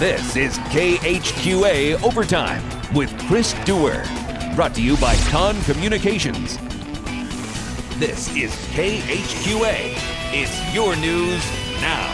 This is KHQA Overtime with Chris Dewar. Brought to you by Con Communications. This is KHQA. It's your news now.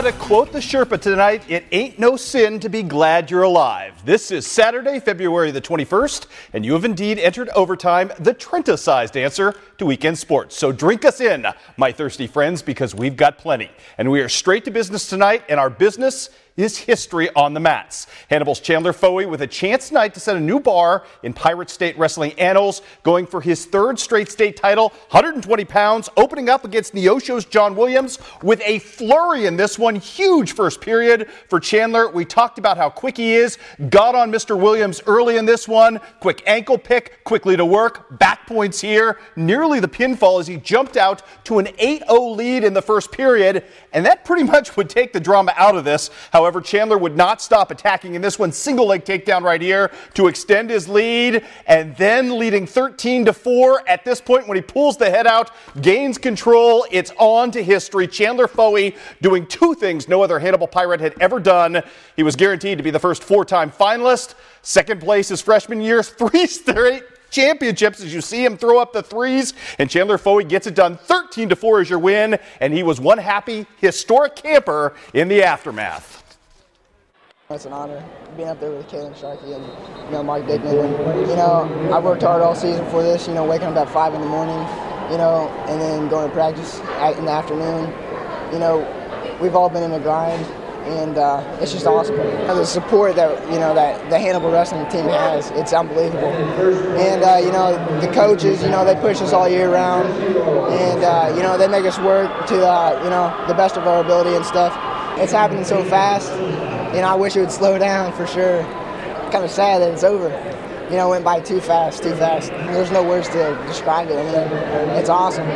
To quote the Sherpa tonight, it ain't no sin to be glad you're alive. This is Saturday, February the 21st, and you have indeed entered Overtime, the Trenta-sized answer to weekend sports. So drink us in, my thirsty friends, because we've got plenty. And we are straight to business tonight, and our business is history on the mats. Hannibal's Chandler Foey with a chance tonight to set a new bar in Pirate State Wrestling annals, going for his third straight state title, 120 pounds, opening up against Neosho's John Williams with a flurry in this one. Huge first period for Chandler. We talked about how quick he is. Got on Mr. Williams early in this one. Quick ankle pick, quickly to work. Back points here. Nearly the pinfall as he jumped out to an 8-0 lead in the first period. And that pretty much would take the drama out of this. However, Chandler would not stop attacking in this one. Single leg takedown right here to extend his lead, and then leading 13-4 at this point when he pulls the head out, gains control. It's on to history. Chandler Foey doing two things no other Hannibal Pirate had ever done. He was guaranteed to be the first four-time finalist. Second place his freshman year, 3 straight championships as you see him throw up the threes, and Chandler Foey gets it done. 13-4 is your win, and he was one happy, historic camper in the aftermath. It's an honor being up there with Kalen Sharkey and Mark Dickman. And, I worked hard all season for this. Waking up at 5 in the morning, and then going to practice in the afternoon. We've all been in the grind, and it's just awesome. The support that that the Hannibal wrestling team has, it's unbelievable. And the coaches, they push us all year round, and they make us work to the best of our ability and stuff. It's happening so fast. I wish it would slow down for sure. Kind of sad that it's over. It went by too fast. There's no words to describe it. It's awesome.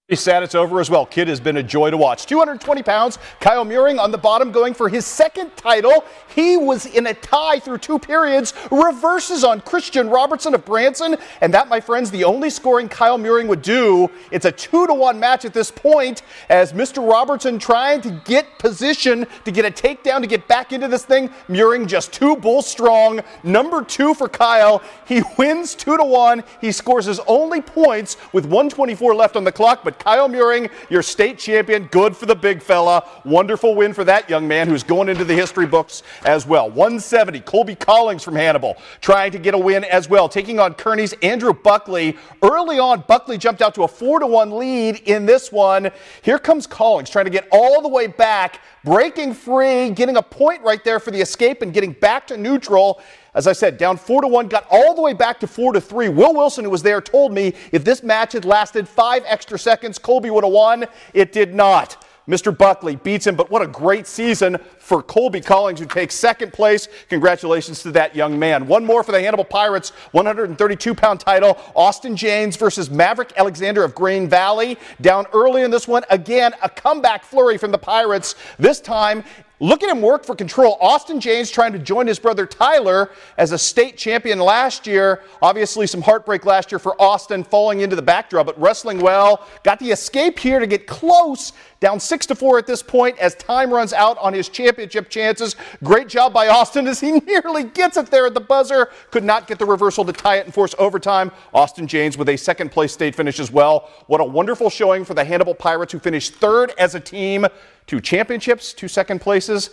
He's sad it's over as well. Kid has been a joy to watch. 220 pounds, Kyle Muring on the bottom going for his second title. He was in a tie through 2 periods, reverses on Christian Robertson of Branson, and that, my friends, the only scoring Kyle Muring would do. It's a 2-1 match at this point as Mr. Robertson trying to get position to get a takedown to get back into this thing. Muring just 2 bulls strong. Number 2 for Kyle. He wins 2-1. He scores his only points with 1:24 left on the clock, but Kyle Muring, your state champion, good for the big fella. Wonderful win for that young man who's going into the history books as well. 170, Colby Collings from Hannibal trying to get a win as well, taking on Kearney's Andrew Buckley. Early on, Buckley jumped out to a 4-1 lead in this one. Here comes Collings trying to get all the way back, breaking free, getting a point right there for the escape and getting back to neutral. As I said, down 4-1, got all the way back to 4-3. Will Wilson, who was there, told me if this match had lasted 5 extra seconds, Colby would have won. It did not. Mr. Buckley beats him, but what a great season for Colby Collings, who takes second place. Congratulations to that young man. One more for the Hannibal Pirates, 132-pound title. Austin James versus Maverick Alexander of Green Valley. Down early in this one. Again, a comeback flurry from the Pirates. This time, look at him work for control. Austin James trying to join his brother Tyler as a state champion last year. Obviously some heartbreak last year for Austin, falling into the backdraw, but wrestling well. Got the escape here to get close. Down 6-4 at this point as time runs out on his championship chances. Great job by Austin as he nearly gets it there at the buzzer. Could not get the reversal to tie it and force overtime. Austin James with a second place state finish as well. What a wonderful showing for the Hannibal Pirates, who finished third as a team. 2 championships, 2 second places.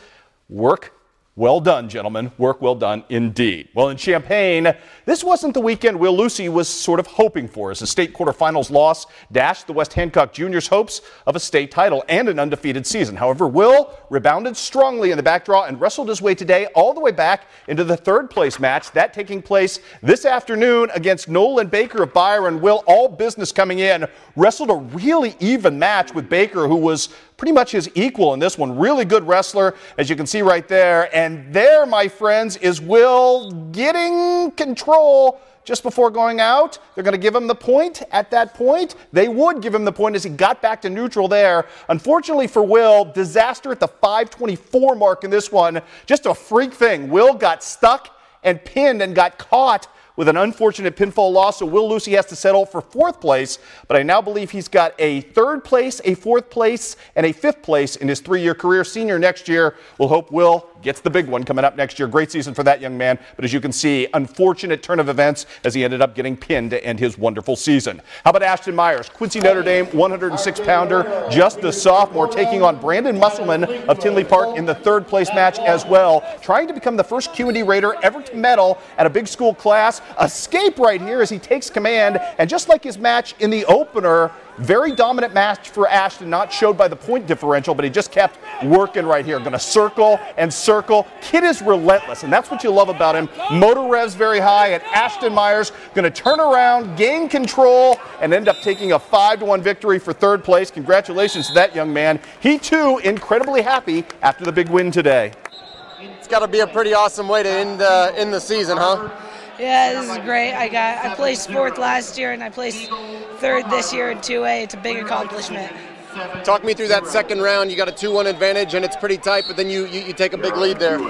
Work well done, gentlemen. Work well done indeed. Well, in Champaign, this wasn't the weekend Will Lucy was sort of hoping for, as a state quarterfinals loss dashed the West Hancock Juniors' hopes of a state title and an undefeated season. However, Will rebounded strongly in the back draw and wrestled his way today all the way back into the third place match. That taking place this afternoon against Nolan Baker of Byron. Will, all business coming in, wrestled a really even match with Baker, who was pretty much his equal in this one. Really good wrestler, as you can see right there. And there, my friends, is Will getting control just before going out. They're going to give him the point at that point. They would give him the point as he got back to neutral there. Unfortunately for Will, disaster at the 5:24 mark in this one. Just a freak thing. Will got stuck and pinned and got caught with an unfortunate pinfall loss, so Will Lucy has to settle for 4th place, but I now believe he's got a 3rd place, a 4th place, and a 5th place in his 3-year career. Senior next year. We'll hope Will gets the big one coming up next year. Great season for that young man, but as you can see, unfortunate turn of events as he ended up getting pinned to end his wonderful season. How about Ashton Myers, Quincy Notre Dame 106-pounder, just a sophomore, taking on Brandon Musselman of Tinley Park in the 3rd place match as well, trying to become the first Q&D Raider ever to medal at a big school class. Escape right here as he takes command, and just like his match in the opener, very dominant match for Ashton, not showed by the point differential, but he just kept working right here. Going to circle and circle. Kid is relentless, and that's what you love about him. Motor revs very high, and Ashton Myers going to turn around, gain control, and end up taking a 5-1 victory for 3rd place. Congratulations to that young man. He, too, incredibly happy after the big win today. It's got to be a pretty awesome way to end the season, huh? Yeah, this is great. I placed 4th last year, and I placed 3rd this year in 2A. It's a big accomplishment. Talk me through that 2nd round. You got a 2-1 advantage, and it's pretty tight, but then you take a big lead there.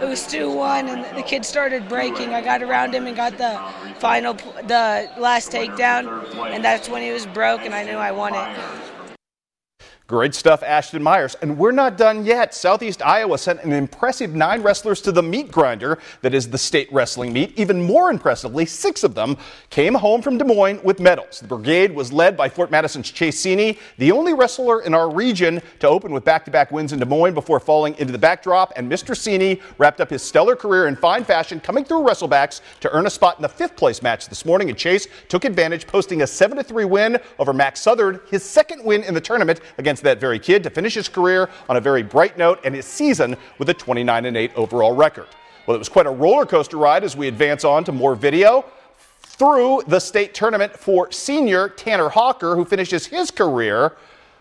It was 2-1, and the kid started breaking. I got around him and got the last takedown, and that's when he was broke, and I knew I won it. Great stuff, Ashton Myers. And we're not done yet. Southeast Iowa sent an impressive 9 wrestlers to the meat grinder that is the state wrestling meet. Even more impressively, 6 of them came home from Des Moines with medals. The brigade was led by Fort Madison's Chase Sini, the only wrestler in our region to open with back-to-back wins in Des Moines before falling into the backdrop. And Mr. Sini wrapped up his stellar career in fine fashion, coming through wrestlebacks to earn a spot in the 5th place match this morning. And Chase took advantage, posting a 7-3 win over Max Southard, his 2nd win in the tournament against that very kid, to finish his career on a very bright note and his season with a 29-8 overall record. Well, it was quite a roller coaster ride as we advance on to more video through the state tournament for senior Tanner Hawker, who finishes his career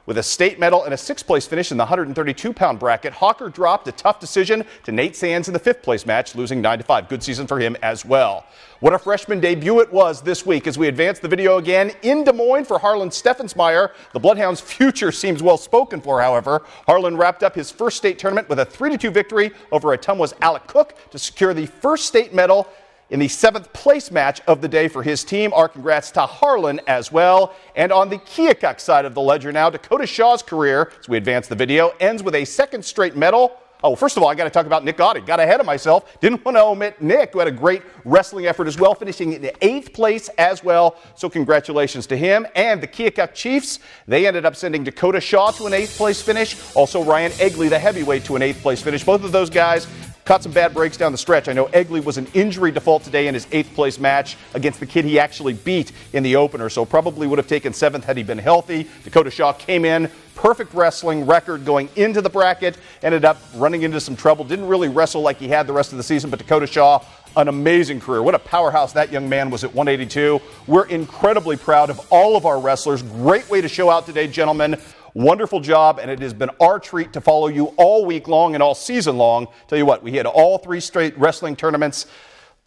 with a state medal and a 6th place finish in the 132-pound bracket. Hawker dropped a tough decision to Nate Sands in the 5th place match, losing 9-5. Good season for him as well. What a freshman debut it was this week as we advance the video again in Des Moines for Harlan Steffensmeyer. The Bloodhounds' future seems well spoken for, however. Harlan wrapped up his first state tournament with a 3-2 victory over Ottumwa's Alec Cook to secure the first state medal in the 7th place match of the day for his team. Our congrats to Harlan as well. And on the KHQA side of the ledger now, Dakota Shaw's career, as we advance the video, ends with a 2nd straight medal. Oh, first of all, I got to talk about Nick Gotti. Got ahead of myself. Didn't want to omit Nick, who had a great wrestling effort as well, finishing in the 8th place as well. So congratulations to him. And the KHQA Chiefs, they ended up sending Dakota Shaw to an 8th place finish. Also Ryan Egley, the heavyweight, to an 8th place finish. Both of those guys caught some bad breaks down the stretch. I know Egley was an injury default today in his 8th place match against the kid he actually beat in the opener, so probably would have taken 7th had he been healthy. Dakota Shaw came in, perfect wrestling record going into the bracket, ended up running into some trouble, didn't really wrestle like he had the rest of the season, but Dakota Shaw, an amazing career. What a powerhouse that young man was at 182. We're incredibly proud of all of our wrestlers. Great way to show out today, gentlemen. Wonderful job, and it has been our treat to follow you all week long and all season long. Tell you what, we had all 3 straight wrestling tournaments.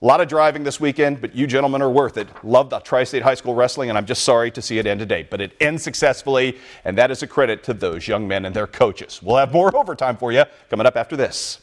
A lot of driving this weekend, but you gentlemen are worth it. Love the Tri-State High School Wrestling, and I'm just sorry to see it end today. But it ends successfully, and that is a credit to those young men and their coaches. We'll have more overtime for you coming up after this.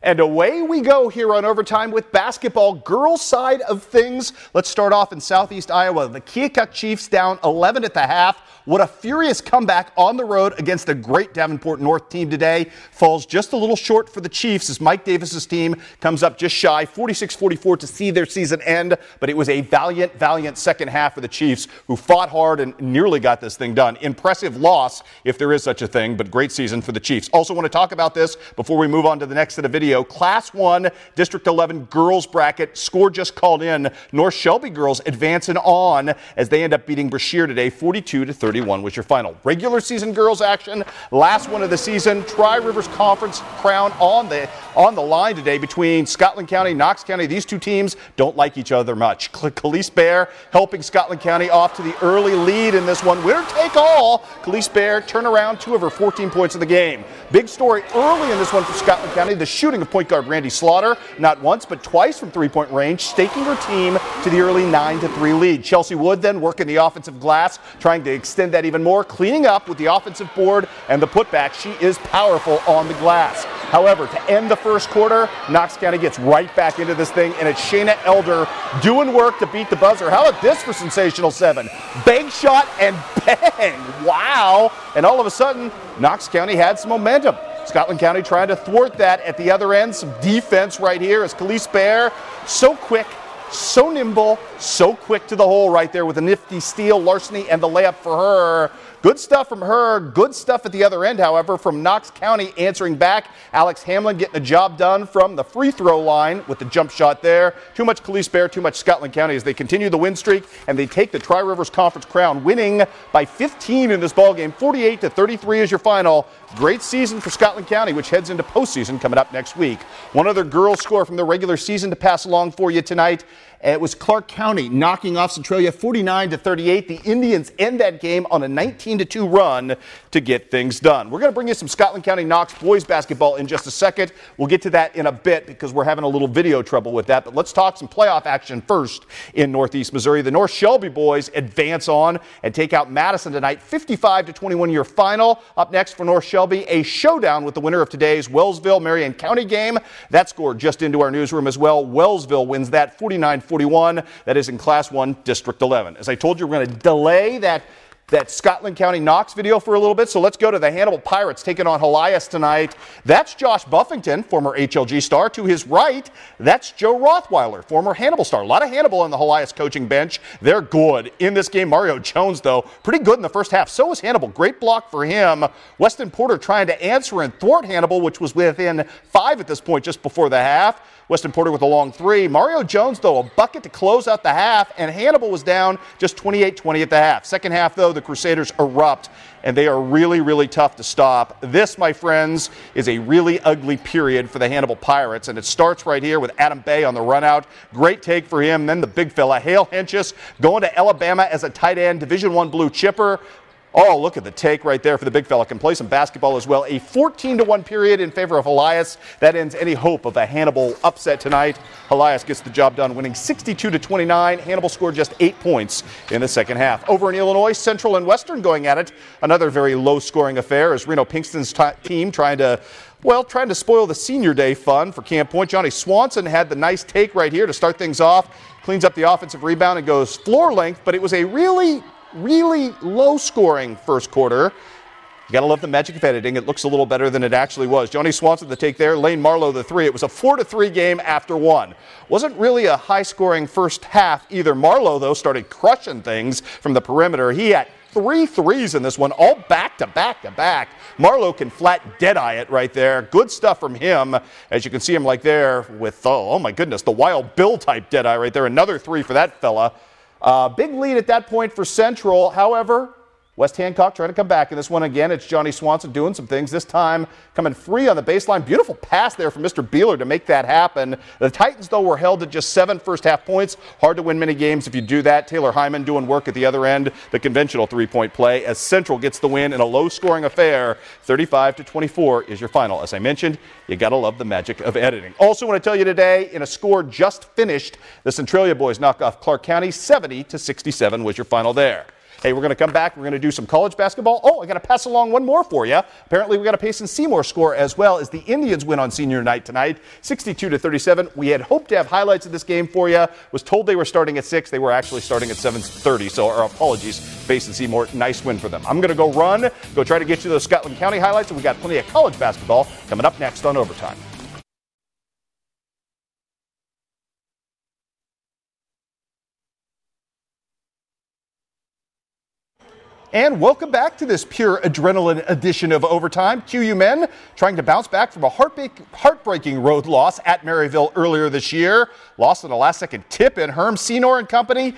And away we go here on Overtime with basketball, girls' side of things. Let's start off in Southeast Iowa. The KHQA Chiefs down 11 at the half. What a furious comeback on the road against a great Davenport North team today. Falls just a little short for the Chiefs as Mike Davis's team comes up just shy, 46-44 to see their season end. But it was a valiant second half for the Chiefs, who fought hard and nearly got this thing done. Impressive loss, if there is such a thing, but great season for the Chiefs. Also want to talk about this before we move on to the next set of video. Class 1, District 11 girls bracket. Score just called in. North Shelby girls advancing on as they end up beating Brashear today, 42-31 was your final. Regular season girls action, last one of the season. Tri-Rivers Conference crown on the line today between Scotland County, Knox County. These two teams don't like each other much. Khalees Bear helping Scotland County off to the early lead in this one. Winner take all. Khalees Bear turn around 2 of her 14 points in the game. Big story early in this one for Scotland County. The shooting of point guard Randy Slaughter, not once but twice from three-point range, staking her team to the early 9-3 lead. Chelsea Wood then working the offensive glass, trying to extend that even more, cleaning up with the offensive board and the putback. She is powerful on the glass. However, to end the first quarter, Knox County gets right back into this thing, and it's Shayna Elder doing work to beat the buzzer. How about this for sensational 7? Bank shot and bang! Wow! And all of a sudden, Knox County had some momentum. Scotland County trying to thwart that at the other end. Some defense right here as Khalees Bear, so quick, so nimble, so quick to the hole right there with a nifty steal, larceny, and the layup for her. Good stuff from her. Good stuff at the other end, however, from Knox County answering back. Alex Hamlin getting the job done from the free throw line with the jump shot there. Too much Khalees Bear, too much Scotland County as they continue the win streak, and they take the Tri-Rivers Conference crown, winning by 15 in this ballgame. 48-33 is your final. Great season for Scotland County, which heads into postseason coming up next week. One other girls score from the regular season to pass along for you tonight. It was Clark County knocking off Centralia 49-38. The Indians end that game on a 19-2 run to get things done. We're going to bring you some Scotland County Knox boys basketball in just a second. We'll get to that in a bit because we're having a little video trouble with that. But let's talk some playoff action first in Northeast Missouri. The North Shelby boys advance on and take out Madison tonight. 55-21 your final. Up next for North Shelby, a showdown with the winner of today's Wellsville-Marion County game. That scored just into our newsroom as well. Wellsville wins that 49-41. That is in Class 1, District 11. As I told you, we're going to delay that Scotland County Knox video for a little bit, so let's go to the Hannibal Pirates taking on Helias tonight. That's Josh Buffington, former HLG star. To his right, that's Joe Rothweiler, former Hannibal star. A lot of Hannibal on the Helias coaching bench. They're good in this game. Mario Jones, though, pretty good in the first half. So is Hannibal. Great block for him. Weston Porter trying to answer and thwart Hannibal, which was within 5 at this point just before the half. Weston Porter with a long 3. Mario Jones, though, a bucket to close out the half, and Hannibal was down just 28-20 at the half. Second half, though, the Crusaders erupt, and they are really, really tough to stop. This, my friends, is a really ugly period for the Hannibal Pirates, and it starts right here with Adam Bay on the run out. Great take for him. Then the big fella, Hale Henches, going to Alabama as a tight end, Division I blue chipper. Oh, look at the take right there for the big fella. Can play some basketball as well. A 14-1 period in favor of Helias. That ends any hope of a Hannibal upset tonight. Helias gets the job done, winning 62-29. Hannibal scored just 8 points in the second half. Over in Illinois, Central and Western going at it. Another very low-scoring affair as Reno Pinkston's team trying to spoil the senior day fun for Camp Point. Johnny Swanson had the nice take right here to start things off. Cleans up the offensive rebound and goes floor length, but it was a really low-scoring first quarter. You got to love the magic of editing. It looks a little better than it actually was. Johnny Swanson the take there. Lane Marlowe the 3. It was a 4-3 game after 1. Wasn't really a high-scoring first half either. Marlowe, though, started crushing things from the perimeter. He had 3 threes in this one, all back-to-back-to-back. Marlowe can flat dead-eye it right there. Good stuff from him. As you can see him like there with, oh my goodness, the Wild Bill type dead-eye right there. Another 3 for that fella. Big lead at that point for Central. However, West Hancock trying to come back in this one again. It's Johnny Swanson doing some things. This time coming free on the baseline. Beautiful pass there from Mr. Beeler to make that happen. The Titans, though, were held to just 7 first half points. Hard to win many games if you do that. Taylor Hyman doing work at the other end. The conventional 3-point play as Central gets the win in a low-scoring affair. 35-24 is your final. As I mentioned, you got to love the magic of editing. Also want to tell you today, in a score just finished, the Centralia boys knock off Clark County. 70-67 was your final there. Hey, we're going to come back. We're going to do some college basketball. Oh, I got to pass along one more for you. Apparently, we got a Payson Seymour score as well as the Indians win on senior night tonight, 62-37. We had hoped to have highlights of this game for you. Was told they were starting at 6. They were actually starting at 7:30. So our apologies, Payson Seymour. Nice win for them. I'm going to go try to get you those Scotland County highlights, and we got plenty of college basketball coming up next on Overtime. And welcome back to this pure adrenaline edition of Overtime. QU men trying to bounce back from a heartbreaking road loss at Maryville earlier this year. Lost in a last-second tip in. Herm Senor and company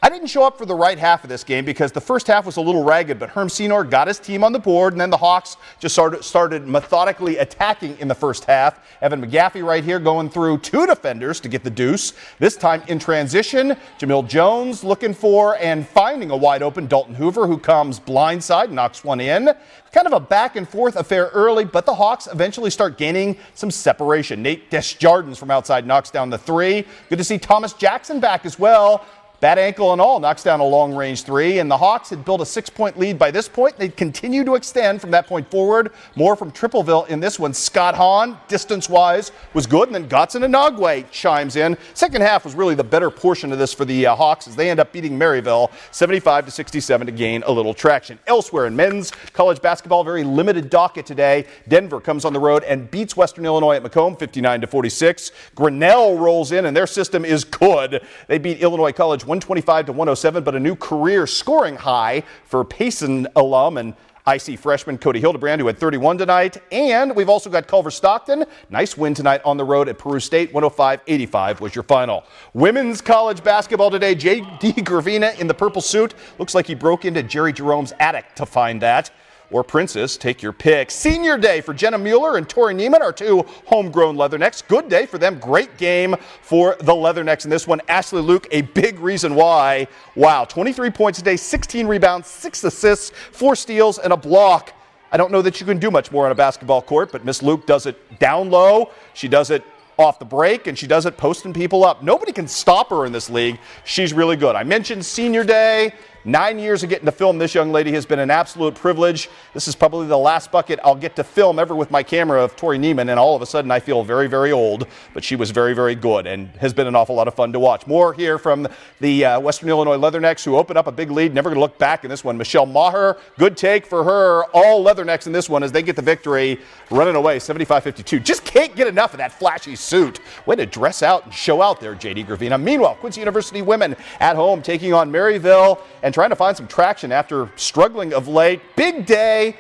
I didn't show up for the right half of this game because the first half was a little ragged, but Herm Senior got his team on the board, and then the Hawks just started methodically attacking in the first half. Evan McGaffey right here going through two defenders to get the deuce. This time in transition, Jamil Jones looking for and finding a wide open Dalton Hoover, who comes blindside, knocks one in. Kind of a back and forth affair early, but the Hawks eventually start gaining some separation. Nate Desjardins from outside knocks down the three. Good to see Thomas Jackson back as well. Bad ankle and all, knocks down a long-range three, and the Hawks had built a 6-point lead by this point. They'd continue to extend from that point forward. More from Tripleville in this one. Scott Hahn, distance-wise, was good, and then Godson Inagwe chimes in. Second half was really the better portion of this for the Hawks as they end up beating Maryville 75-67 to gain a little traction. Elsewhere in men's college basketball, very limited docket today. Denver comes on the road and beats Western Illinois at Macomb 59-46. Grinnell rolls in, and their system is good. They beat Illinois College 125-107, but a new career scoring high for Payson alum and IC freshman Cody Hildebrand, who had 31 tonight. And we've also got Culver Stockton. Nice win tonight on the road at Peru State. 105-85 was your final. Women's college basketball today. J.D. Gravina in the purple suit. Looks like he broke into Jerry Jerome's attic to find that. Or Princess, take your pick. Senior day for Jenna Mueller and Tori Neiman, our two homegrown Leathernecks. Good day for them. Great game for the Leathernecks in this one. Ashley Luke, a big reason why. Wow, 23 points today, 16 rebounds, 6 assists, 4 steals, and a block. I don't know that you can do much more on a basketball court, but Miss Luke does it down low. She does it off the break, and she does it posting people up. Nobody can stop her in this league. She's really good. I mentioned senior day. 9 years of getting to film this young lady has been an absolute privilege. This is probably the last bucket I'll get to film ever with my camera of Tori Neiman, and all of a sudden I feel very, very old. But she was very, very good and has been an awful lot of fun to watch. More here from the Western Illinois Leathernecks, who open up a big lead. Never going to look back in this one. Michelle Maher, good take for her. All Leathernecks in this one as they get the victory, running away 75-52. Just can't get enough of that flashy suit. Way to dress out and show out there, J.D. Gravina. Meanwhile, Quincy University women at home taking on Maryville and trying to find some traction after struggling of late. Big day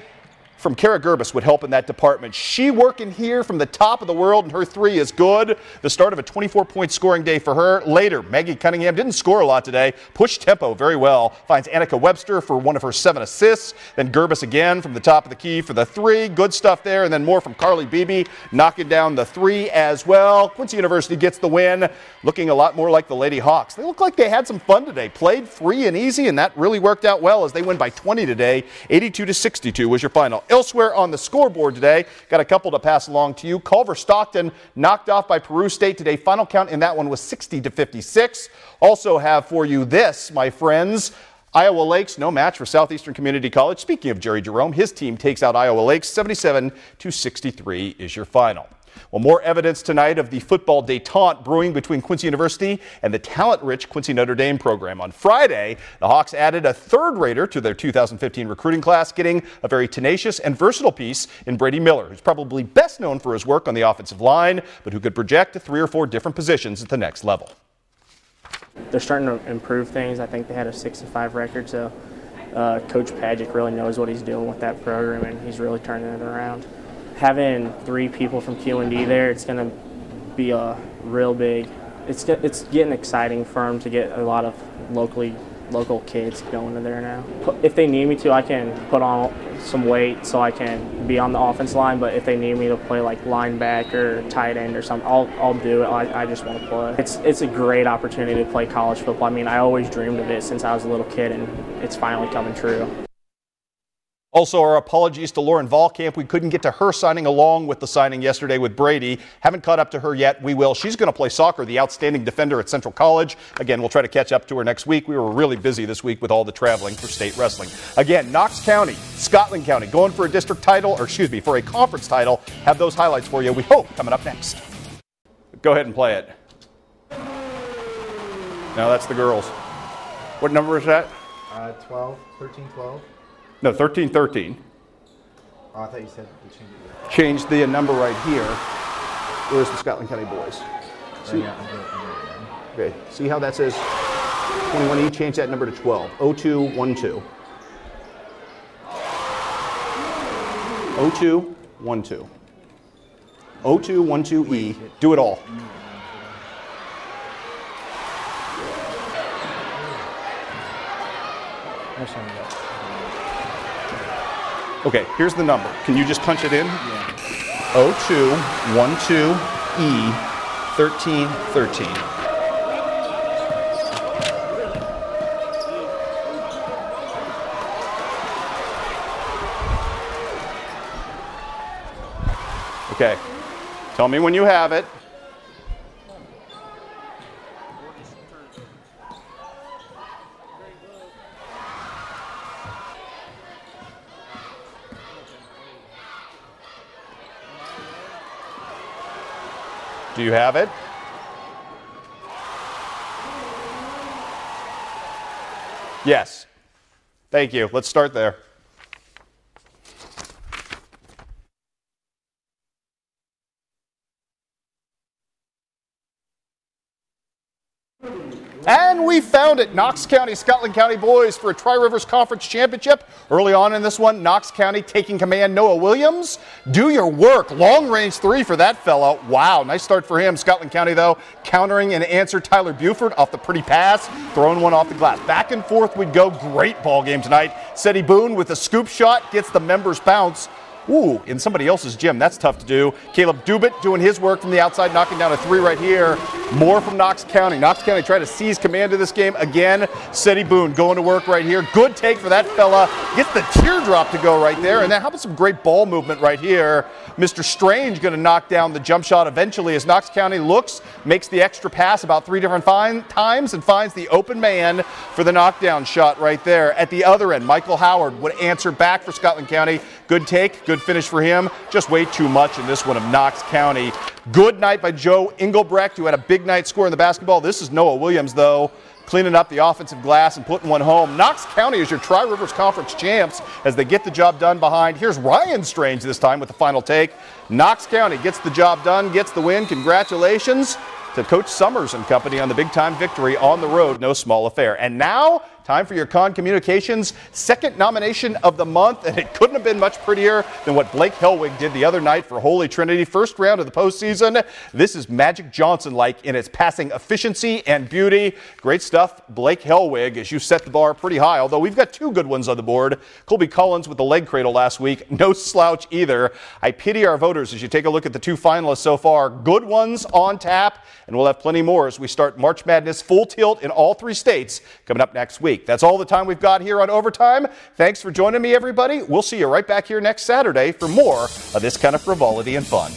from Kara Gerbis would help in that department. She working here from the top of the world, and her three is good. The start of a 24-point scoring day for her. Later, Maggie Cunningham didn't score a lot today. Pushed tempo very well. Finds Annika Webster for one of her 7 assists. Then Gerbis again from the top of the key for the 3. Good stuff there. And then more from Carly Beebe, knocking down the 3 as well. Quincy University gets the win, looking a lot more like the Lady Hawks. They look like they had some fun today. Played free and easy, and that really worked out well as they win by 20 today. 82-62 was your final. Elsewhere on the scoreboard today, got a couple to pass along to you. Culver Stockton knocked off by Peru State today. Final count in that one was 60-56. Also have for you this, my friends. Iowa Lakes, no match for Southeastern Community College. Speaking of Jerry Jerome, his team takes out Iowa Lakes. 77-63 is your final. Well, more evidence tonight of the football détente brewing between Quincy University and the talent-rich Quincy Notre Dame program. On Friday, the Hawks added a third-rater to their 2015 recruiting class, getting a very tenacious and versatile piece in Brady Miller, who's probably best known for his work on the offensive line, but who could project to 3 or 4 different positions at the next level. They're starting to improve things. I think they had a 6-5 record, so Coach Padgett really knows what he's doing with that program, and he's really turning it around. Having 3 people from QND there, it's going to be a real big. It's getting exciting for them to get a lot of local kids going in there now. If they need me to, I can put on some weight so I can be on the offense line. But if they need me to play like linebacker, tight end, or something, I'll do it. I just want to play. It's a great opportunity to play college football. I mean, I always dreamed of it since I was a little kid, and it's finally coming true. Also, our apologies to Lauren Volkamp. We couldn't get to her signing along with the signing yesterday with Brady. Haven't caught up to her yet. We will. She's going to play soccer, the outstanding defender at Central College. Again, we'll try to catch up to her next week. We were really busy this week with all the traveling for state wrestling. Again, Knox County, Scotland County, going for a district title, or excuse me, for a conference title. Have those highlights for you, we hope, coming up next. Go ahead and play it. Now that's the girls. What number is that? 13-12. No, 13-13. Oh, I thought you said to change it. Change the number right here. Where's the Scotland County boys? See, okay, see how that says 21E? Change that number to 12. 0212. 0212. 0212E. Do it all. No shame yet. Okay, here's the number. Can you just punch it in? Yeah. 0212E1313. Okay, tell me when you have it. Do you have it? Yes. Thank you. Let's start there. And we found it. Knox County, Scotland County boys for a Tri-Rivers Conference Championship. Early on in this one, Knox County taking command. Noah Williams, do your work. Long range three for that fella. Wow, nice start for him. Scotland County, though, countering and answer Tyler Buford off the pretty pass, throwing one off the glass. Back and forth we'd go. Great ball game tonight. Seti Boone with a scoop shot gets the members bounce. Ooh, in somebody else's gym. That's tough to do. Caleb Dubit doing his work from the outside, knocking down a three right here. More from Knox County. Knox County trying to seize command of this game again. Seti Boone going to work right here. Good take for that fella. Gets the teardrop to go right there. And then how about some great ball movement right here? Mr. Strange going to knock down the jump shot eventually as Knox County looks, makes the extra pass about three different times and finds the open man for the knockdown shot right there. At the other end, Michael Howard would answer back for Scotland County. Good take, good finish for him. Just way too much in this one of Knox County. Good night by Joe Engelbrecht, who had a big night score in the basketball. This is Noah Williams, though, cleaning up the offensive glass and putting one home. Knox County is your Tri-Rivers Conference champs as they get the job done behind. Here's Ryan Strange this time with the final take. Knox County gets the job done, gets the win. Congratulations to Coach Summers and company on the big-time victory on the road. No small affair. And now, time for your Con Communications second nomination of the month, and it couldn't have been much prettier than what Blake Hellwig did the other night for Holy Trinity. First round of the postseason. This is Magic Johnson-like in its passing efficiency and beauty. Great stuff, Blake Hellwig, as you set the bar pretty high, although we've got two good ones on the board. Colby Collins with the leg cradle last week. No slouch either. I pity our voters as you take a look at the two finalists so far. Good ones on tap, and we'll have plenty more as we start March Madness full tilt in all three states coming up next week. That's all the time we've got here on Overtime. Thanks for joining me, everybody. We'll see you right back here next Saturday for more of this kind of frivolity and fun.